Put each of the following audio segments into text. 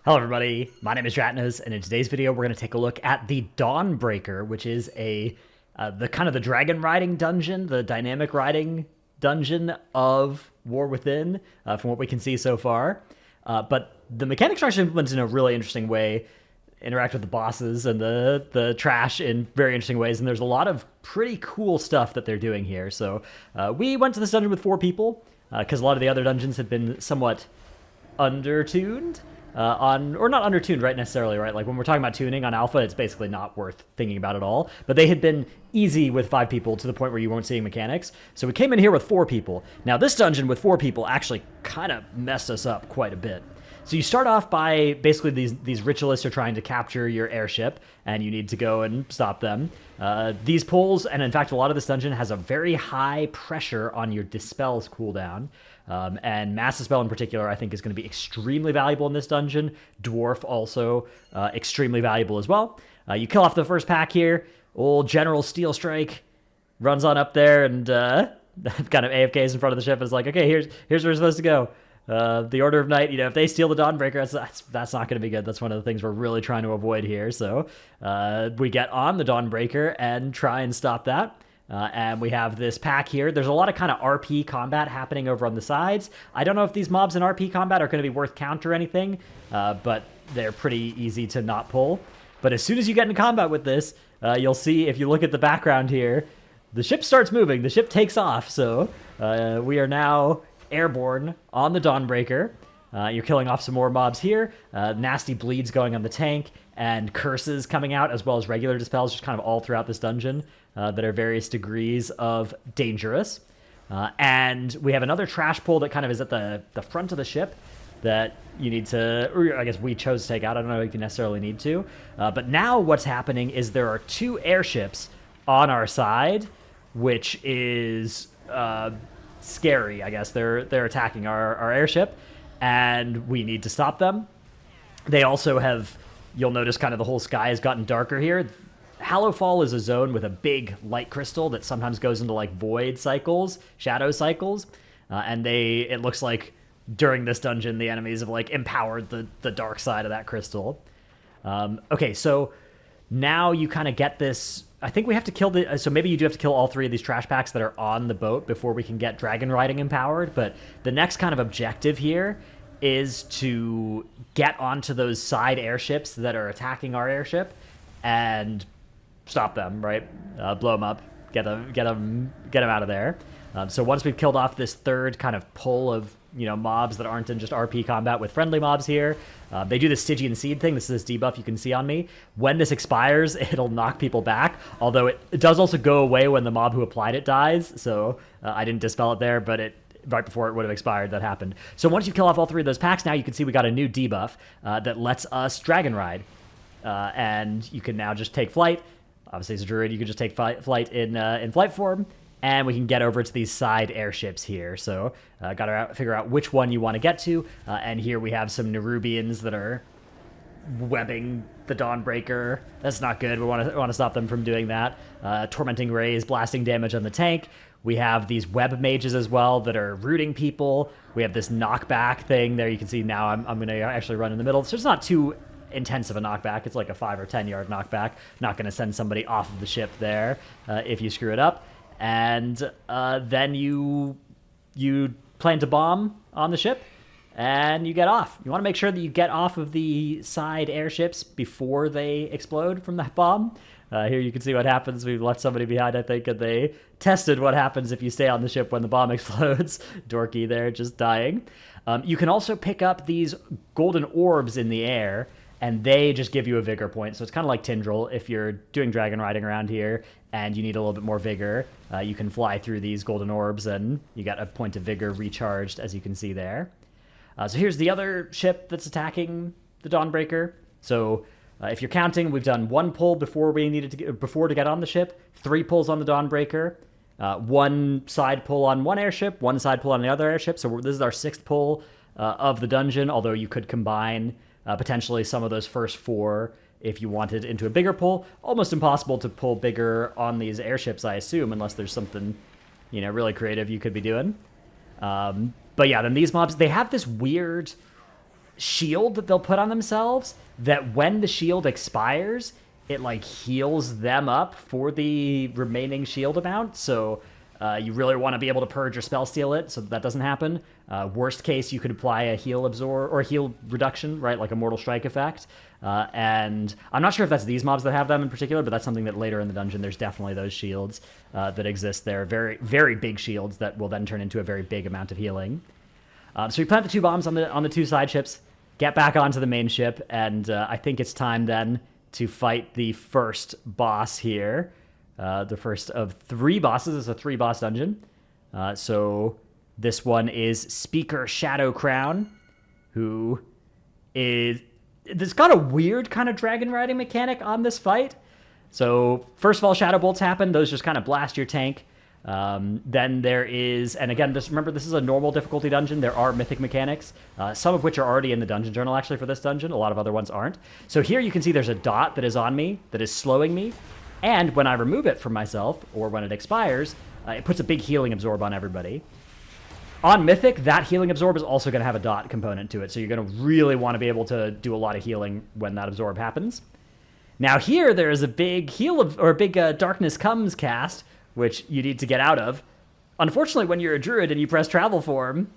Hello everybody, my name is Rasha'nan, and in today's video we're going to take a look at the Dawnbreaker, which is the kind of the Dragonriding dungeon, the dynamic riding dungeon of War Within, from what we can see so far. But the mechanics are actually implemented in a really interesting way, interact with the bosses and the trash in very interesting ways, and there's a lot of pretty cool stuff that they're doing here. So we went to this dungeon with 4 people, because a lot of the other dungeons had been somewhat undertuned. Or not undertuned, right, necessarily, right? Like, when we're talking about tuning on alpha, it's basically not worth thinking about at all. But they had been easy with 5 people to the point where you weren't seeing mechanics. So we came in here with 4 people. Now, this dungeon with 4 people actually kind of messed us up quite a bit. So you start off by, basically, these ritualists are trying to capture your airship, and you need to go and stop them. These pulls, and in fact, a lot of this dungeon has a very high pressure on your Dispel's cooldown. And Mass Dispel in particular, I think, is going to be extremely valuable in this dungeon. Dwarf also extremely valuable as well. You kill off the first pack here. Old General Steel Strike runs on up there and kind of AFKs in front of the ship and is like, okay, here's where we're supposed to go. The Order of Night, if they steal the Dawnbreaker, that's not going to be good. That's one of the things we're really trying to avoid here. So we get on the Dawnbreaker and try and stop that. And we have this pack here. There's a lot of kind of RP combat happening over on the sides. I don't know if these mobs in RP combat are going to be worth count or anything, but they're pretty easy to not pull. But as soon as you get in combat with this, you'll see, if you look at the background here, the ship starts moving. The ship takes off. So we are now airborne on the Dawnbreaker. You're killing off some more mobs here. Nasty bleeds going on the tank, and curses coming out, as well as regular dispels, just kind of all throughout this dungeon that are various degrees of dangerous. And we have another trash pull that kind of is at the front of the ship that you need to, or I guess we chose to take out. I don't know if you necessarily need to. But now what's happening is there are 2 airships on our side, which is scary, I guess. They're attacking our airship, and we need to stop them. They also have, you'll notice kind of the whole sky has gotten darker here. Hallowfall is a zone with a big light crystal that sometimes goes into like void cycles, shadow cycles, and it looks like during this dungeon the enemies have like empowered the dark side of that crystal. Okay, so now you kind of get this. I think we have to kill so maybe you do have to kill all 3 of these trash packs that are on the boat before we can get Dragonriding empowered. But the next kind of objective here is to get onto those side airships that are attacking our airship and stop them, right? Blow them up, get them out of there. So once we've killed off this third kind of pull of mobs that aren't in just RP combat with friendly mobs here, they do the Stygian Seed thing. This is this debuff you can see on me. When this expires, it'll knock people back, although it does also go away when the mob who applied it dies. So I didn't dispel it there, but right before it would have expired, that happened. So once you kill off all 3 of those packs, now you can see we got a new debuff that lets us Dragon Ride, and you can now just take flight. Obviously, as a druid, you can just take flight in flight form, and we can get over to these side airships here. So, got to figure out which one you want to get to. And here we have some Nerubians that are webbing the Dawnbreaker. That's not good. We want to stop them from doing that. Tormenting rays, blasting damage on the tank. We have these web mages as well that are rooting people. We have this knockback thing there. You can see now I'm going to actually run in the middle. So it's not too intensive a knockback. It's like a 5 or 10 yard knockback. Not going to send somebody off of the ship there if you screw it up. And then you plan to bomb on the ship, and you get off. You want to make sure that you get off of the side airships before they explode from that bomb. Here you can see what happens. We've left somebody behind, I think, and they tested what happens if you stay on the ship when the bomb explodes. Dorky there, just dying. You can also pick up these golden orbs in the air, and they just give you a vigor point. So it's kind of like Tindril. If you're doing dragon riding around here and you need a little bit more vigor, you can fly through these golden orbs, and you got a point of vigor recharged, as you can see there. So here's the other ship that's attacking the Dawnbreaker. So if you're counting, we've done 1 pull before to get on the ship, 3 pulls on the Dawnbreaker, 1 side pull on one airship, 1 side pull on the other airship. So this is our 6th pull of the dungeon, although you could combine potentially some of those first 4 if you wanted into a bigger pull. Almost impossible to pull bigger on these airships, I assume, unless there's something really creative you could be doing. But yeah, then these mobs, they have this weird shield that they'll put on themselves that when the shield expires, it like heals them up for the remaining shield amount. So you really want to be able to purge or spell steal it so that doesn't happen. Worst case, you could apply a heal absorb or heal reduction, right? Like a Mortal Strike effect. And I'm not sure if that's these mobs that have them in particular, but that's something that later in the dungeon, there's definitely those shields that exist there. Very, very big shields that will then turn into a very big amount of healing. So we plant the 2 bombs on the 2 side ships, get back onto the main ship, and I think it's time then to fight the first boss here. The first of 3 bosses. It's a 3-boss dungeon. So this one is Speaker Shadowcrown, who is... There's got a weird kind of dragon riding mechanic on this fight. So first of all, Shadow Bolts happen. Those just kind of blast your tank. Then there is, and again, remember, this is a normal difficulty dungeon. There are mythic mechanics, some of which are already in the dungeon journal, actually, for this dungeon. A lot of other ones aren't. So here you can see there's a dot that is on me, that is slowing me. And when I remove it from myself, or when it expires, it puts a big healing absorb on everybody. On Mythic, that healing absorb is also going to have a dot component to it, so you're going to really want to be able to do a lot of healing when that absorb happens. Now here, there is a big Darkness Comes cast, which you need to get out of. Unfortunately, when you're a druid and you press travel form,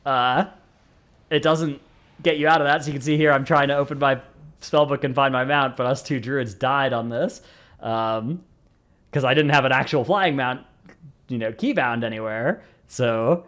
it doesn't get you out of that. So you can see here, I'm trying to open my spellbook and find my mount, but us 2 druids died on this because I didn't have an actual flying mount, keybound anywhere. So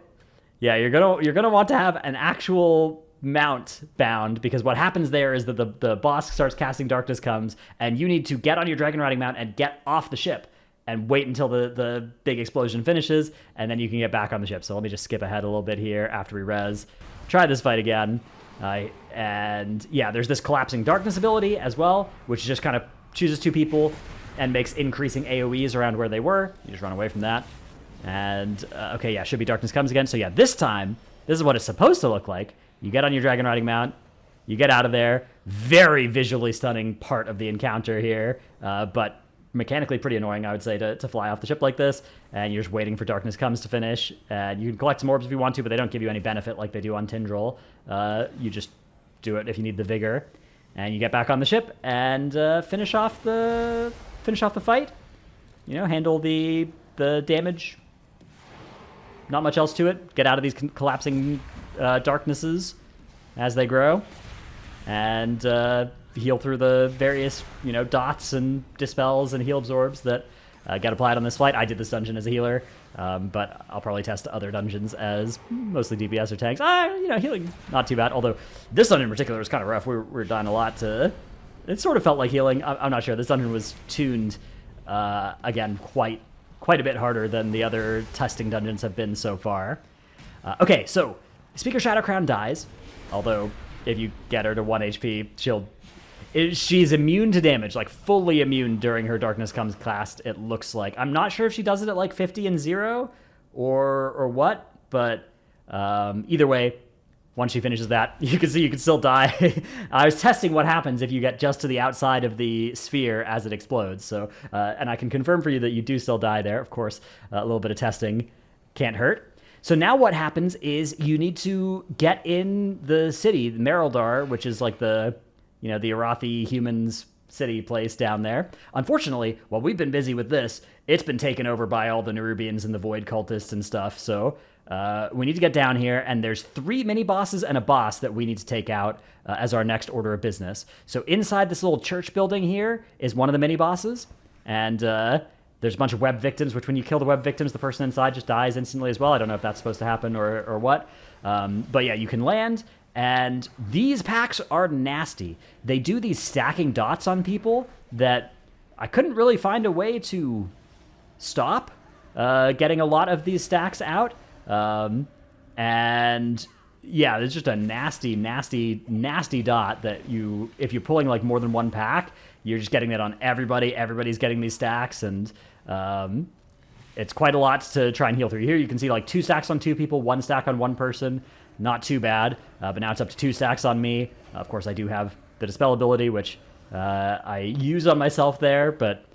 yeah, you're gonna want to have an actual mount bound, because what happens there is that the boss starts casting Darkness Comes, and you need to get on your Dragonriding mount and get off the ship and wait until the big explosion finishes, and then you can get back on the ship. So let me just skip ahead a little bit here after we res. Try this fight again. And yeah, there's this Collapsing Darkness ability as well, which just kind of chooses 2 people and makes increasing AoEs around where they were. You just run away from that. And, okay, yeah, should be Darkness Comes again. So yeah, this time, this is what it's supposed to look like. You get on your Dragonriding mount, you get out of there. Very visually stunning part of the encounter here, but mechanically pretty annoying, I would say, to fly off the ship like this. And you're just waiting for Darkness Comes to finish. And you can collect some orbs if you want to, but they don't give you any benefit like they do on Tindril. You just do it if you need the vigor. And you get back on the ship and finish off the fight. Handle the damage. Not much else to it. Get out of these collapsing darknesses as they grow, and heal through the various dots and dispels and heal absorbs that get applied on this fight. I did this dungeon as a healer, but I'll probably test other dungeons as mostly DPS or tanks. Healing not too bad. Although this dungeon in particular was kind of rough. We were dying a lot. It sort of felt like healing. I'm not sure. This dungeon was tuned again quite a bit harder than the other testing dungeons have been so far. Okay, so Speaker Shadowcrown dies, although if you get her to 1 HP, she's immune to damage, like fully immune during her Darkness Comes cast, it looks like. I'm not sure if she does it at like 50 and 0 or what, but either way, once she finishes that, you can see you can still die. I was testing what happens if you get just to the outside of the sphere as it explodes. So, and I can confirm for you that you do still die there. Of course, a little bit of testing can't hurt. So now what happens is you need to get in the city, Mereldar, which is like the Arathi humans city place down there. Unfortunately, while we've been busy with this, it's been taken over by all the Nerubians and the Void cultists and stuff. So we need to get down here, and there's 3 mini-bosses and a boss that we need to take out as our next order of business. So inside this little church building here is one of the mini-bosses, and there's a bunch of web victims, which when you kill the web victims, the person inside just dies instantly as well. I don't know if that's supposed to happen or what. But yeah, you can land, and these packs are nasty. They do these stacking dots on people that I couldn't really find a way to stop getting a lot of these stacks out. And yeah, it's just a nasty dot that if you're pulling like more than one pack, you're just getting that on everybody. Everybody's getting these stacks, and it's quite a lot to try and heal through. Here you can see like 2 stacks on 2 people, 1 stack on 1 person. Not too bad, but now it's up to 2 stacks on me. Of course, I do have the Dispel ability, which I use on myself there, but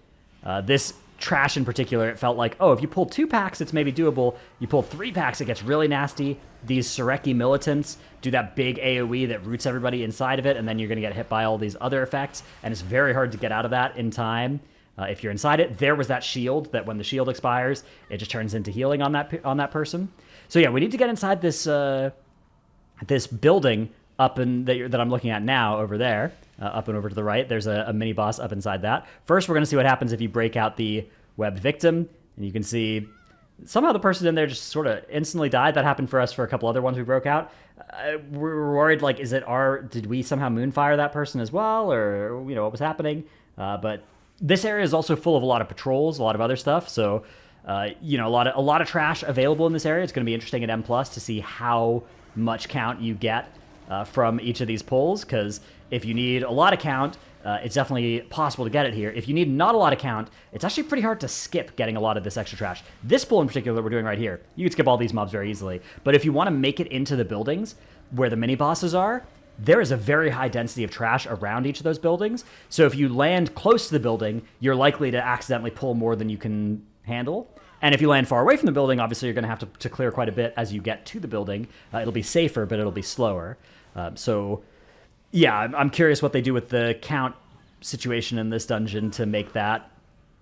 this trash in particular, it felt like, oh, if you pull 2 packs, it's maybe doable. You pull 3 packs, it gets really nasty. These Sureki militants do that big AoE that roots everybody inside of it, and then you're going to get hit by all these other effects, and it's very hard to get out of that in time. If you're inside it, there was that shield that when the shield expires, it just turns into healing on that person. So yeah, we need to get inside this this building up in that I'm looking at now over there, up and over to the right. There's a mini boss up inside that. First, we're going to see what happens if you break out the webbed victim, and you can see somehow the person in there just sort of instantly died. That happened for us for a couple other ones we broke out. We're worried, like, did we somehow moonfire that person as well, or what was happening? But this area is also full of a lot of patrols, a lot of other stuff. So, a lot of trash available in this area. It's going to be interesting at M+ to see how much count you get from each of these pulls, because if you need a lot of count, it's definitely possible to get it here. If you need not a lot of count, it's actually pretty hard to skip getting a lot of this extra trash. This pull in particular that we're doing right here, you can skip all these mobs very easily. But if you want to make it into the buildings where the mini bosses are, there is a very high density of trash around each of those buildings. So if you land close to the building, you're likely to accidentally pull more than you can handle. And if you land far away from the building, obviously you're going to have to clear quite a bit as you get to the building. It'll be safer, but it'll be slower. Yeah, I'm curious what they do with the count situation in this dungeon to make that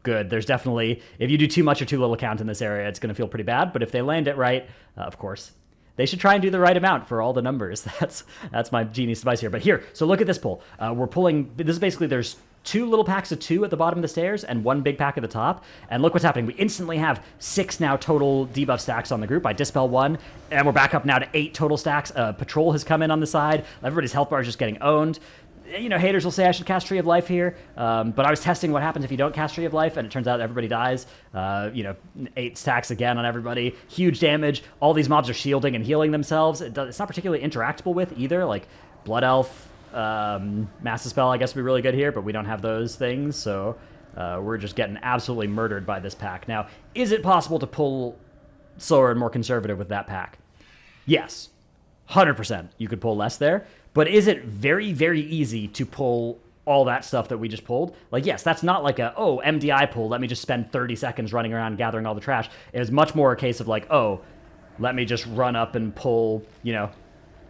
good. There's definitely, if you do too much or too little count in this area, it's going to feel pretty bad. But if they land it right, of course, they should try and do the right amount for all the numbers. That's my genius advice here. But here, so look at this pull. We're pulling, this is basically, there's 2 little packs of 2 at the bottom of the stairs and 1 big pack at the top. And look what's happening. We instantly have 6 now total debuff stacks on the group. I dispel 1, and we're back up now to 8 total stacks. Patrol has come in on the side. Everybody's health bar is just getting owned. Haters will say I should cast Tree of Life here, but I was testing what happens if you don't cast Tree of Life, and it turns out everybody dies. 8 stacks again on everybody. Huge damage. All these mobs are shielding and healing themselves. It's not particularly interactable with either. Like Blood Elf, Mass Dispel, I guess would be really good here, but we don't have those things, so we're just getting absolutely murdered by this pack. Now, is it possible to pull slower and more conservative with that pack? Yes. 100%. You could pull less there. But is it very, very easy to pull all that stuff that we just pulled? Like, yes, that's not like MDI pull, let me just spend 30 seconds running around gathering all the trash. It was much more a case of like, let me just run up and pull,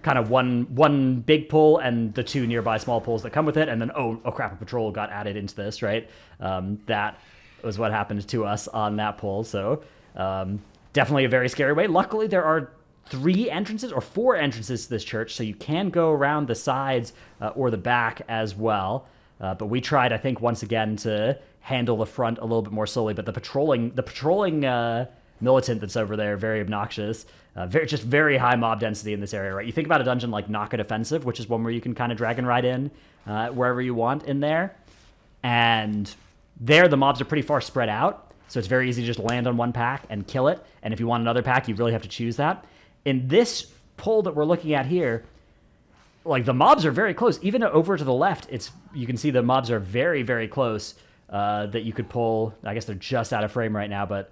kind of one big pull and the 2 nearby small pulls that come with it, and then, oh crap, a patrol got added into this, right? That was what happened to us on that pull. So definitely a very scary way. Luckily, there are 3 entrances or 4 entrances to this church, so you can go around the sides or the back as well. But we tried, I think, once again to handle the front a little bit more slowly. But the patrolling militant that's over there, very obnoxious. Very high mob density in this area, right? You think about a dungeon like Knock It Offensive, which is one where you can kind of drag and ride in wherever you want in there. And there, the mobs are pretty far spread out, so it's very easy to just land on one pack and kill it. And if you want another pack, you really have to choose that. In this pull that we're looking at here, like, the mobs are very close. Even over to the left, you can see the mobs are very, very close that you could pull. I guess they're just out of frame right now, but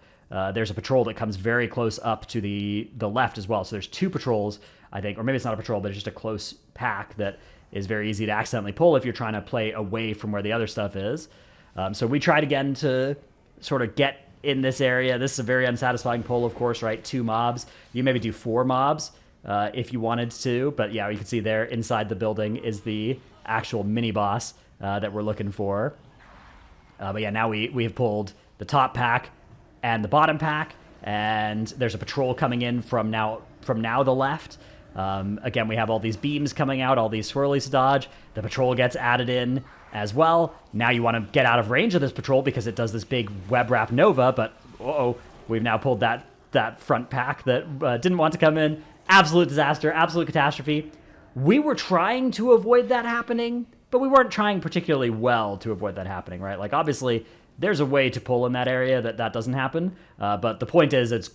there's a patrol that comes very close up to the left as well. So there's 2 patrols, I think, or maybe it's not a patrol, but it's just a close pack that is very easy to accidentally pull if you're trying to play away from where the other stuff is. So we tried again to sort of get in this area. This is a very unsatisfying pull, of course, right? 2 mobs. You maybe do 4 mobs if you wanted to, but yeah, you can see there inside the building is the actual mini boss that we're looking for. But yeah, now we have pulled the top pack and the bottom pack, and there's a patrol coming in from now the left. Again, we have all these beams coming out, all these swirlies to dodge. The patrol gets added in as well. Now you want to get out of range of this patrol because it does this big web wrap nova, but we've now pulled that front pack that didn't want to come in. Absolute disaster, absolute catastrophe. We were trying to avoid that happening, but we weren't trying particularly well to avoid that happening, right? Like, obviously, there's a way to pull in that area that doesn't happen, but the point is, it's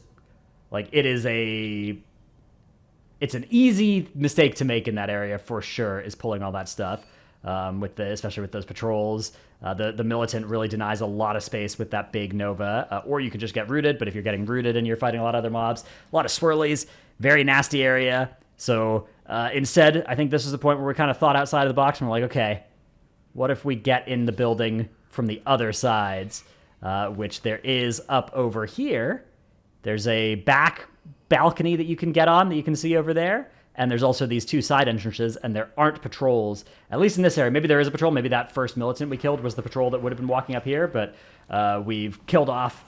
an easy mistake to make in that area for sure, is pulling all that stuff. Especially with those patrols. The militant really denies a lot of space with that big nova, or you could just get rooted, but if you're getting rooted and you're fighting a lot of other mobs, a lot of swirlies, very nasty area. So instead, I think this is the point where we kind of thought outside of the box, and we're like, okay, what if we get in the building from the other sides? which there is up over here. There's a back balcony that you can get on that you can see over there. And there's also these two side entrances, and there aren't patrols, at least in this area. Maybe there is a patrol. Maybe that first militant we killed was the patrol that would have been walking up here, but we've killed off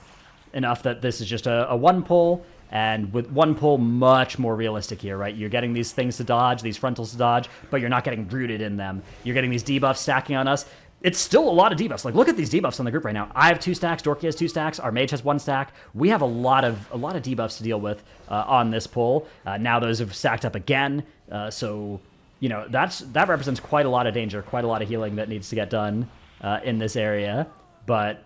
enough that this is just a one pull, and with one pull, much more realistic here, right? You're getting these things to dodge, these frontals to dodge, but you're not getting rooted in them. You're getting these debuffs stacking on us. It's still a lot of debuffs. Like, look at these debuffs on the group right now. I have 2 stacks. Dorky has 2 stacks. Our mage has 1 stack. We have a lot of debuffs to deal with on this pull. Now those have stacked up again. So, you know, that represents quite a lot of danger, quite a lot of healing that needs to get done in this area. But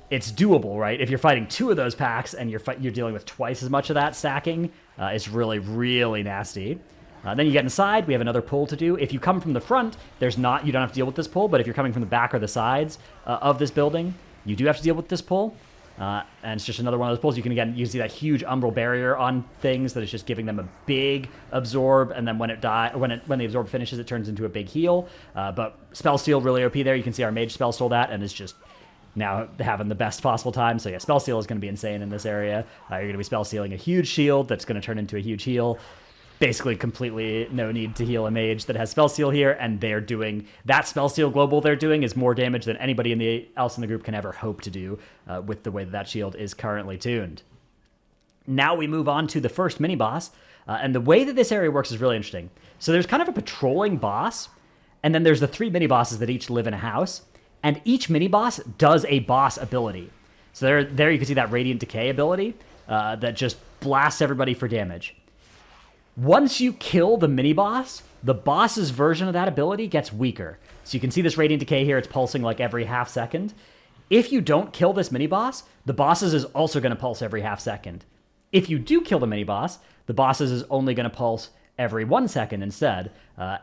it's doable, right? If you're fighting 2 of those packs and you're dealing with twice as much of that stacking, it's really, really nasty. Then you get inside, we have another pull to do. If you come from the front, you don't have to deal with this pull, but if you're coming from the back or the sides of this building, you do have to deal with this pull. And it's just another one of those pulls. You see that huge umbral barrier on things that is just giving them a big absorb, and then when the absorb finishes, it turns into a big heal. But spell steal really OP there. You can see our mage spell stole that, and is just now having the best possible time. So yeah, spell steal is going to be insane in this area. You're going to be spell stealing a huge shield that's going to turn into a huge heal. Basically completely no need to heal a mage that has spell steal here, and they're doing that spell steal global they're doing is more damage than anybody else in the group can ever hope to do with the way that shield is currently tuned. Now we move on to the first mini boss, and the way that this area works is really interesting. So there's kind of a patrolling boss, and then there's the 3 mini bosses that each live in a house, and each mini boss does a boss ability. So there you can see that Radiant Decay ability that just blasts everybody for damage. Once you kill the mini-boss, the boss's version of that ability gets weaker. So you can see this Radiant Decay here, it's pulsing like every half second. If you don't kill this mini-boss, the boss's is also going to pulse every half second. If you do kill the mini-boss, the boss's is only going to pulse every 1 second instead.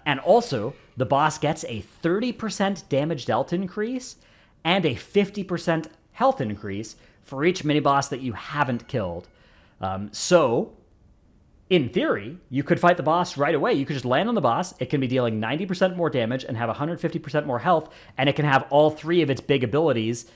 And also, the boss gets a 30% damage dealt increase and a 50% health increase for each mini-boss that you haven't killed. So in theory, you could fight the boss right away. You could just land on the boss. It can be dealing 90% more damage and have 150% more health, and it can have all 3 of its big abilities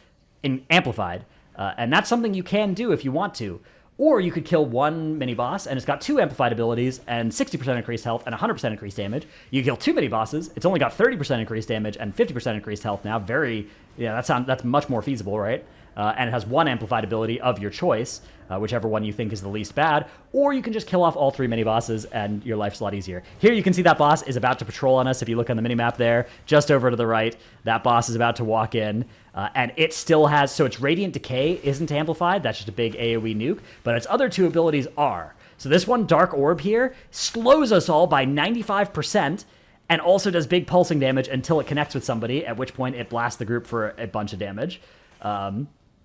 amplified. And that's something you can do if you want to. Or you could kill one mini-boss, and it's got 2 amplified abilities and 60% increased health and 100% increased damage. You kill 2 mini-bosses, it's only got 30% increased damage and 50% increased health now. That's much more feasible, right? And it has 1 amplified ability of your choice, whichever one you think is the least bad, or you can just kill off all 3 mini-bosses and your life's a lot easier. Here you can see that boss is about to patrol on us. If you look on the mini-map there, just over to the right, that boss is about to walk in, and it still has, so its Radiant Decay isn't amplified, that's just a big AoE nuke, but its other 2 abilities are. So this one, Dark Orb here, slows us all by 95%, and also does big pulsing damage until it connects with somebody, at which point it blasts the group for a bunch of damage.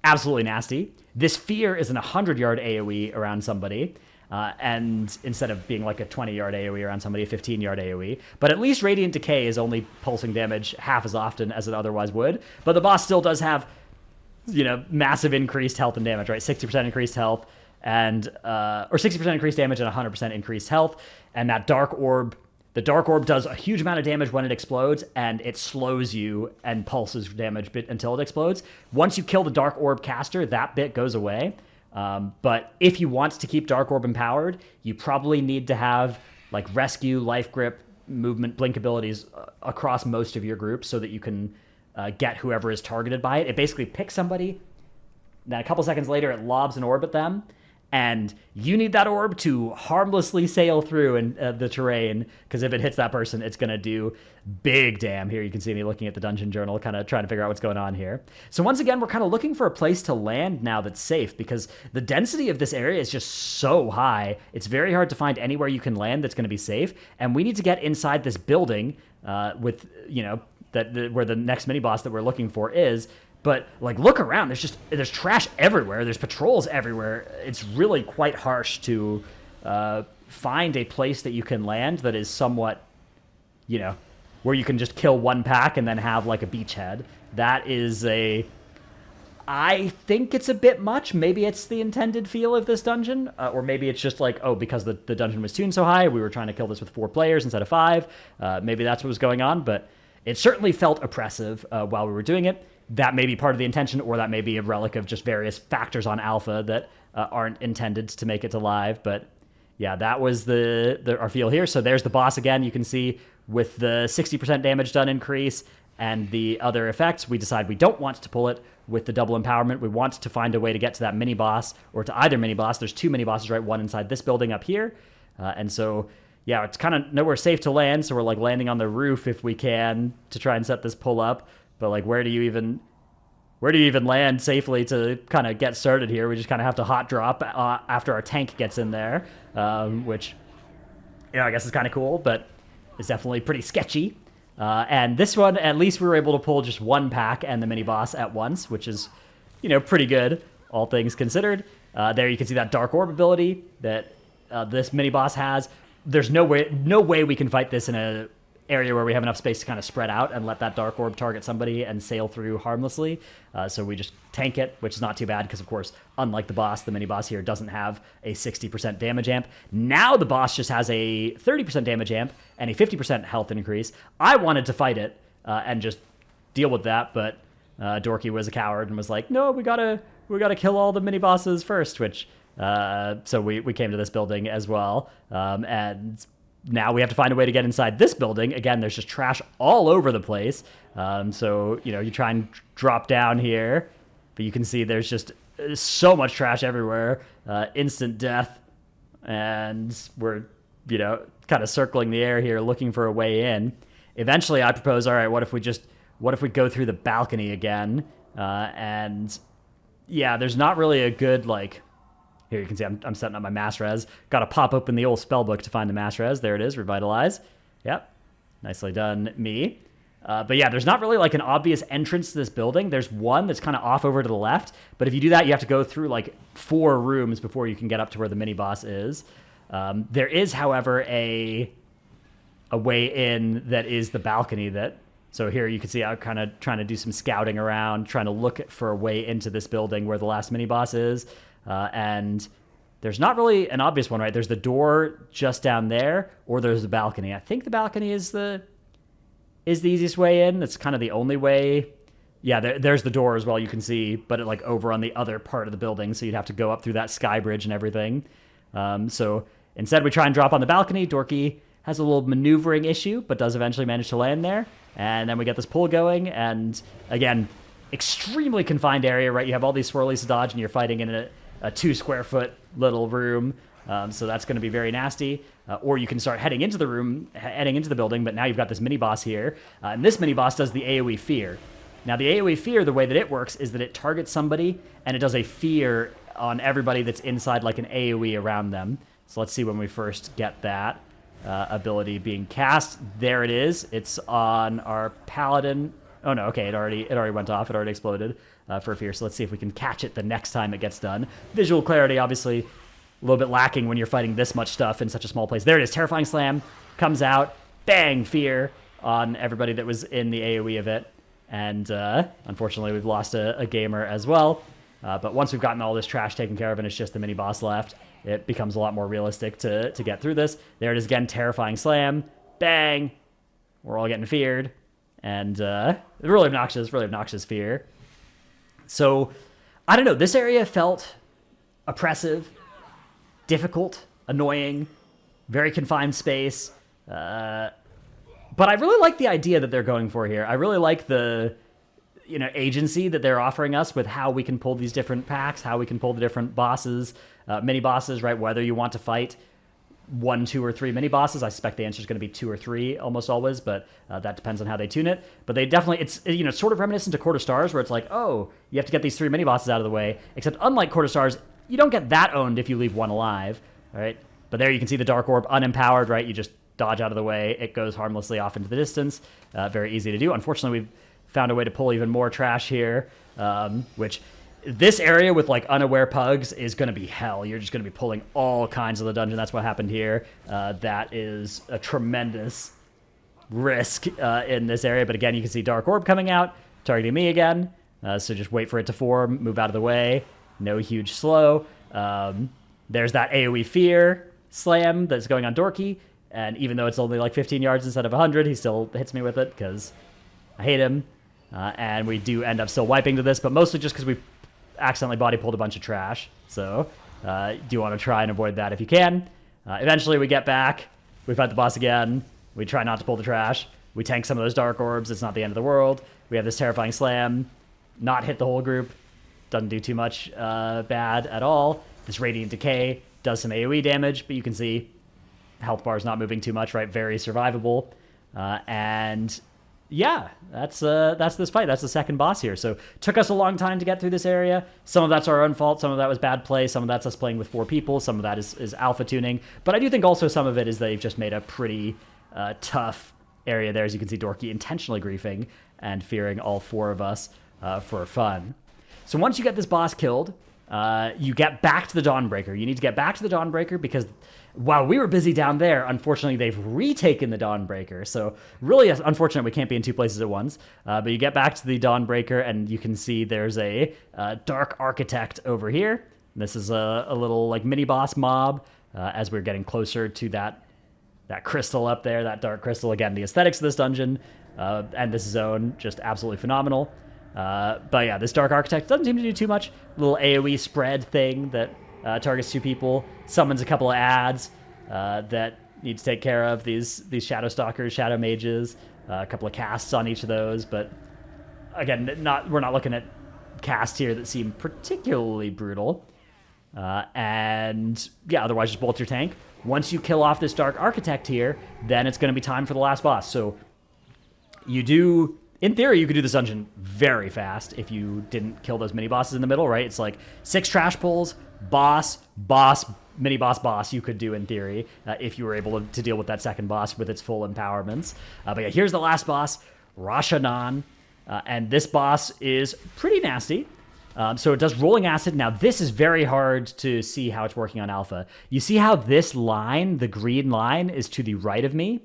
Absolutely nasty. This Fear is an 100-yard AoE around somebody, and instead of being like a 20-yard AoE around somebody, a 15-yard AoE. But at least Radiant Decay is only pulsing damage half as often as it otherwise would. But the boss still does have, massive increased health and damage, right? 60% increased health, and or 60% increased damage and 100% increased health. And that Dark Orb, the Dark Orb does a huge amount of damage when it explodes, and it slows you and pulses damage until it explodes. Once you kill the Dark Orb caster, that bit goes away. But if you want to keep Dark Orb empowered, you probably need to have like Rescue, Life Grip, Movement, Blink abilities across most of your groups so that you can get whoever is targeted by it. It basically picks somebody, then a couple seconds later it lobs an orb at them, and you need that orb to harmlessly sail through the terrain, because if it hits that person, it's going to do big damn. Here you can see me looking at the dungeon journal, kind of trying to figure out what's going on here. So once again, we're kind of looking for a place to land now that's safe, because the density of this area is just so high. It's very hard to find anywhere you can land that's going to be safe, and we need to get inside this building where the next mini-boss that we're looking for is. But, look around. There's trash everywhere. There's patrols everywhere. It's really quite harsh to find a place that you can land that is somewhat, where you can just kill one pack and then have, a beachhead. That is I think it's a bit much. Maybe it's the intended feel of this dungeon. Or maybe it's just because the dungeon was tuned so high, we were trying to kill this with 4 players instead of 5. Maybe that's what was going on. But it certainly felt oppressive while we were doing it. that may be part of the intention, or that may be a relic of just various factors on alpha that aren't intended to make it to live. But yeah, that was our feel here. So there's the boss again. You can see with the 60% damage done increase and the other effects, we decide we don't want to pull it with the double empowerment. We want to find a way to get to that mini boss, or to either mini boss. There's 2 mini bosses, right? One inside this building up here. And so, yeah, it's kind of nowhere safe to land. So we're like landing on the roof if we can to try and set this pull up. But like, where do you even land safely to kind of get started here? We just kind of have to hot drop after our tank gets in there, which, I guess is kind of cool, but it's definitely pretty sketchy. And this one, at least we were able to pull just 1 pack and the mini boss at once, which is, pretty good, all things considered. There you can see that Dark Orb ability that this mini boss has. There's no way we can fight this in a area where we have enough space to kind of spread out and let that Dark Orb target somebody and sail through harmlessly. So we just tank it, which is not too bad because, of course, unlike the boss, the mini-boss here doesn't have a 60% damage amp. Now the boss just has a 30% damage amp and a 50% health increase. I wanted to fight it and just deal with that, but Dorky was a coward and was like, no, we gotta kill all the mini-bosses first, which... so we came to this building as well, and... Now we have to find a way to get inside this building. Again, there's just trash all over the place. So, you try and drop down here, but you can see there's just so much trash everywhere. Instant death. And we're, kind of circling the air here looking for a way in. Eventually, I propose, all right, what if we go through the balcony again? And, yeah, there's not really a good, Here you can see I'm setting up my mass res. Got to pop open the old spellbook to find the mass res. There it is, revitalize. Yep, nicely done, me. But yeah, there's not really an obvious entrance to this building. There's one that's kind of off over to the left. But if you do that, you have to go through 4 rooms before you can get up to where the mini boss is. There is, however, a way in that is the balcony that. So here you can see I'm kind of trying to do some scouting around, trying to look for a way into this building where the last mini boss is. And there's not really an obvious one, right? There's the door just down there, or there's the balcony. I think the balcony is the easiest way in. It's kind of the only way. Yeah, there's the door as well, you can see, but over on the other part of the building, so you'd have to go up through that sky bridge and everything. So instead we try and drop on the balcony. Dorky has a little maneuvering issue, but does eventually manage to land there. And then we get this pull going, and again, extremely confined area, right? You have all these swirlies to dodge, and you're fighting in a 2 square foot little room, so that's going to be very nasty. Or you can start heading into the building, but now you've got this mini boss here, and this mini boss does the AoE fear. Now the AoE fear, the way that it works is that it targets somebody and it does a fear on everybody that's inside an AoE around them. So let's see when we first get that ability being cast. There it is. It's on our paladin. Oh no, okay, it already went off. It already exploded for fear. So let's see if we can catch it the next time it gets done. Visual clarity, obviously, a little bit lacking when you're fighting this much stuff in such a small place. There it is. Terrifying Slam comes out. Bang! Fear on everybody that was in the AoE of it. And unfortunately, we've lost a gamer as well. But once we've gotten all this trash taken care of and it's just the mini boss left, it becomes a lot more realistic to get through this. There it is again. Terrifying Slam. Bang! We're all getting feared. And really obnoxious fear. So, I don't know, this area felt oppressive, difficult, annoying, very confined space. But I really like the idea that they're going for here. I really like the agency that they're offering us with how we can pull these different packs, how we can pull the different bosses, mini bosses, right? Whether you want to fight 1, 2, or 3 mini bosses. I suspect the answer is going to be 2 or 3 almost always, but that depends on how they tune it. But they definitely, it's sort of reminiscent to Court of Stars, where it's oh, you have to get these 3 mini bosses out of the way. Except unlike Court of Stars, you don't get that owned if you leave one alive, all right? But there you can see the Dark Orb unempowered, right? You just dodge out of the way. It goes harmlessly off into the distance. Very easy to do. Unfortunately, we've found a way to pull even more trash here, which... This area with unaware pugs is going to be hell. You're just going to be pulling all kinds of the dungeon. That's what happened here. That is a tremendous risk in this area. But again, you can see Dark Orb coming out, targeting me again. So just wait for it to form, move out of the way. No huge slow. There's that AoE fear slam that's going on Dorky. And even though it's only 15 yards instead of 100, he still hits me with it because I hate him. And we do end up still wiping to this, but mostly just because we accidentally body pulled a bunch of trash. So do want to try and avoid that if you can. Eventually we get back. We fight the boss again. We try not to pull the trash. We tank some of those dark orbs. It's not the end of the world. We have this terrifying slam. Not hit the whole group. Doesn't do too much bad at all. This Radiant Decay does some AoE damage, but you can see health bar is not moving too much, right? Very survivable. And yeah, that's this fight. That's the second boss here. So took us a long time to get through this area. Some of that's our own fault. Some of that was bad play. Some of that's us playing with 4 people. Some of that is alpha tuning. But I do think also some of it is they've just made a pretty tough area there. As you can see, Dorky intentionally griefing and fearing all 4 of us for fun. So once you get this boss killed, you get back to the Dawnbreaker. You need to get back to the Dawnbreaker because while we were busy down there, unfortunately, they've retaken the Dawnbreaker. So really unfortunate we can't be in 2 places at once. But you get back to the Dawnbreaker, and you can see there's a Dark Architect over here. This is a little like mini-boss mob as we're getting closer to that crystal up there, that dark crystal. Again, the aesthetics of this dungeon and this zone, just absolutely phenomenal. But yeah, this Dark Architect doesn't seem to do too much. Little AoE spread thing that targets 2 people, summons a couple of ads that need to take care of, these Shadow Stalkers, Shadow Mages, a couple of casts on each of those. But again, we're not looking at casts here that seem particularly brutal. And yeah, otherwise just bolt your tank. Once you kill off this Dark Architect here, then it's going to be time for the last boss. So you do... In theory, you could do this dungeon very fast if you didn't kill those mini-bosses in the middle, right? It's like 6 trash pulls, boss, mini-boss, boss you could do in theory if you were able to deal with that second boss with its full empowerments. But yeah, here's the last boss, Rasha'nan. And this boss is pretty nasty. So it does rolling acid. Now, this is very hard to see how it's working on alpha. You see how this line, the green line, is to the right of me?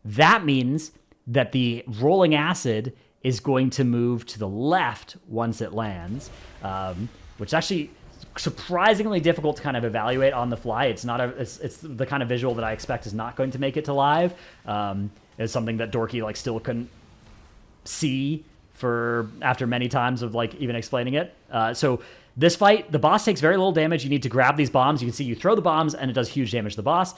That means that the rolling acid is going to move to the left once it lands, which is actually surprisingly difficult to kind of evaluate on the fly. It's the kind of visual that I expect is not going to make it to live. It's something that Dorky still couldn't see after many times of even explaining it. So this fight, the boss takes very little damage. You need to grab these bombs. You can see you throw the bombs and it does huge damage to the boss.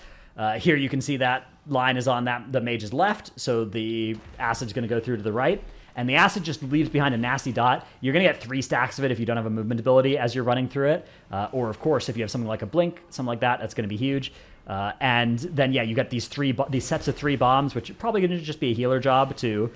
Here you can see that line is on the mage's left, so the acid's going to go through to the right, and the acid just leaves behind a nasty dot. You're going to get 3 stacks of it if you don't have a movement ability as you're running through it, or of course if you have something like a blink, something like that, that's going to be huge. And then yeah, you get these sets of 3 bombs, which are probably going to just be a healer job to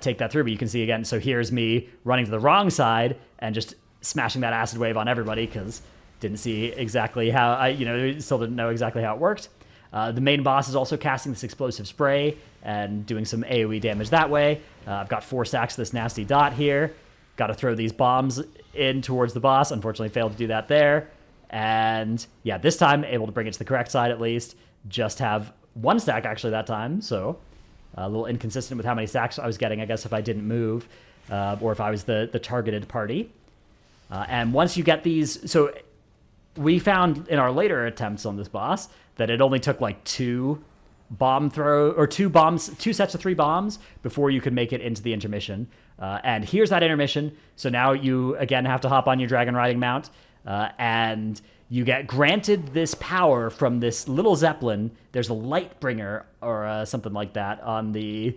take that through. But you can see again, so here's me running to the wrong side and just smashing that acid wave on everybody because didn't see exactly how still didn't know exactly how it worked. The main boss is also casting this explosive spray and doing some AoE damage that way. I've got 4 stacks of this nasty dot here. Got to throw these bombs in towards the boss. Unfortunately, failed to do that there. And yeah, this time, able to bring it to the correct side at least. Just have 1 stack actually that time, so a little inconsistent with how many stacks I was getting, I guess, if I didn't move or if I was the targeted party. And once you get these... So we found in our later attempts on this boss that it only took 2 sets of 3 bombs before you could make it into the intermission. And here's that intermission. So now you again have to hop on your Dragonriding mount, and you get granted this power from this little Zeppelin. There's a light bringer or something like that on the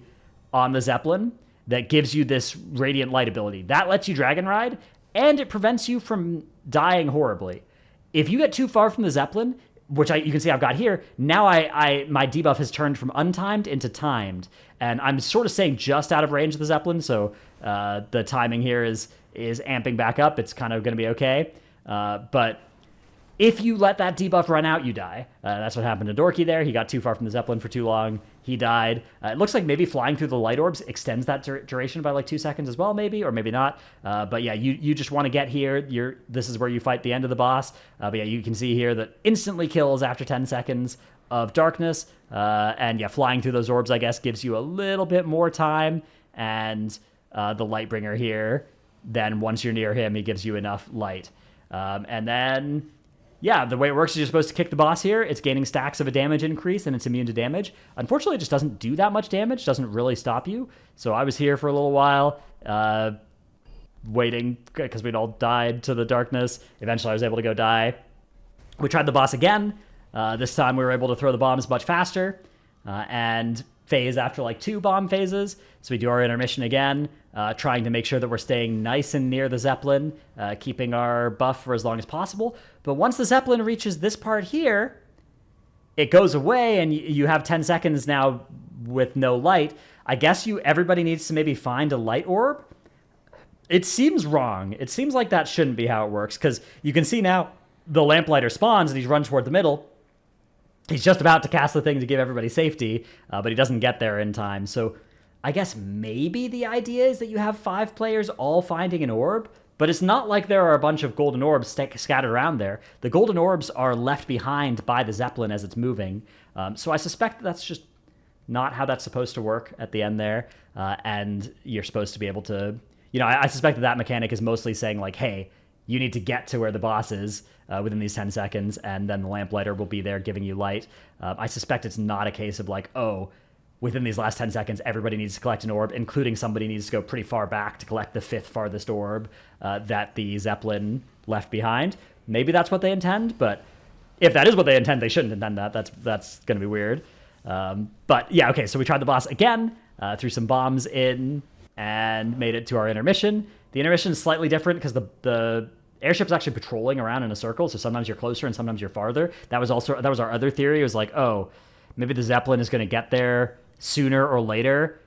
Zeppelin that gives you this radiant light ability. That lets you Dragon Ride, and it prevents you from dying horribly. If you get too far from the Zeppelin, which you can see I've got here, now my debuff has turned from untimed into timed. And I'm sort of staying just out of range of the Zeppelin, so the timing here is amping back up. It's kind of going to be okay. But if you let that debuff run out, you die. That's what happened to Dorky there. He got too far from the Zeppelin for too long. He died. It looks like maybe flying through the light orbs extends that duration by 2 seconds as well, maybe, or maybe not. But yeah, you just want to get here. This is where you fight the end of the boss. But yeah, you can see here that instantly kills after 10 seconds of darkness. And yeah, flying through those orbs, I guess, gives you a little bit more time. And the Lightbringer here, then once you're near him, he gives you enough light. And then... yeah, the way it works is you're supposed to kick the boss here. It's gaining stacks of a damage increase, and it's immune to damage. Unfortunately, it just doesn't do that much damage. Doesn't really stop you. So I was here for a little while, waiting, because we'd all died to the darkness. Eventually, I was able to go die. We tried the boss again. This time, we were able to throw the bombs much faster, and phase after like 2 bomb phases. So we do our intermission again, trying to make sure that we're staying nice and near the Zeppelin, keeping our buff for as long as possible. But once the Zeppelin reaches this part here, it goes away, and you have 10 seconds now with no light. I guess everybody needs to maybe find a light orb. It seems wrong. It seems like that shouldn't be how it works, because you can see now the lamplighter spawns and he's run toward the middle. He's just about to cast the thing to give everybody safety, but he doesn't get there in time. So I guess maybe the idea is that you have 5 players all finding an orb, but it's not like there are a bunch of golden orbs scattered around there. The golden orbs are left behind by the Zeppelin as it's moving. So I suspect that's just not how that's supposed to work at the end there. And you're supposed to be able to, I suspect that mechanic is mostly saying like, hey, you need to get to where the boss is within these 10 seconds, and then the lamplighter will be there giving you light. I suspect it's not a case of like, oh, within these last 10 seconds, everybody needs to collect an orb, including somebody needs to go pretty far back to collect the 5th farthest orb that the Zeppelin left behind. Maybe that's what they intend, but if that is what they intend, they shouldn't intend that. That's going to be weird. But yeah, okay, so we tried the boss again, threw some bombs in, and made it to our intermission. The intermission is slightly different because the airship's actually patrolling around in a circle, so sometimes you're closer and sometimes you're farther. That was our other theory. It was like, oh, maybe the Zeppelin is going to get there sooner or later,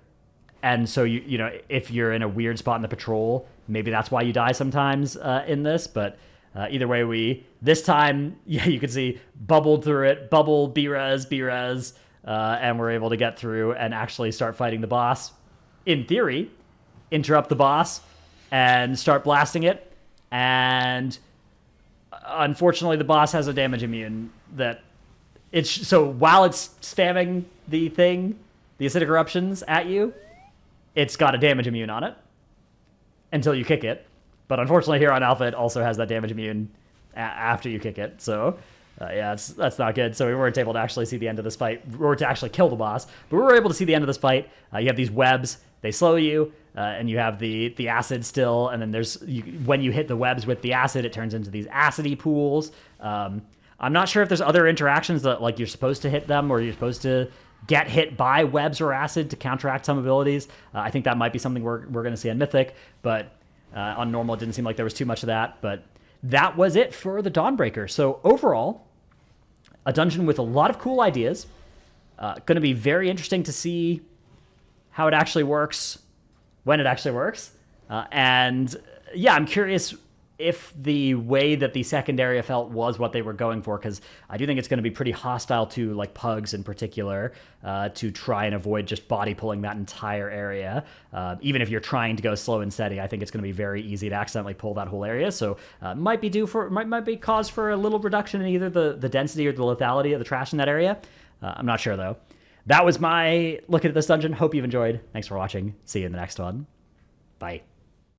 and so if you're in a weird spot in the patrol, maybe that's why you die sometimes in this. But either way, this time, yeah, you can see bubbled through it, bubble, B-res, and we're able to get through and actually start fighting the boss. In theory, interrupt the boss and start blasting it, and unfortunately the boss has a damage immune that so while it's spamming the acidic eruptions at you, it's got a damage immune on it until you kick it. But unfortunately here on Alpha it also has that damage immune after you kick it, so yeah, that's not good. So we weren't able to actually see the end of this fight, or to actually kill the boss, but we were able to see the end of this fight. You have these webs, they slow you, and you have the acid still, and then when you hit the webs with the acid, it turns into these acidy pools. I'm not sure if there's other interactions that like you're supposed to hit them, or you're supposed to get hit by webs or acid to counteract some abilities. I think that might be something we're going to see on Mythic, but on Normal it didn't seem like there was too much of that. But that was it for the Dawnbreaker. So overall, a dungeon with a lot of cool ideas. Going to be very interesting to see how it actually works, when it actually works. And yeah, I'm curious if the way that the second area felt was what they were going for, because I do think it's going to be pretty hostile to like pugs in particular, to try and avoid just body pulling that entire area. Even if you're trying to go slow and steady, I think it's going to be very easy to accidentally pull that whole area. So might be cause for a little reduction in either the density or the lethality of the trash in that area. I'm not sure though. That was my look at this dungeon. Hope you've enjoyed. Thanks for watching. See you in the next one. Bye.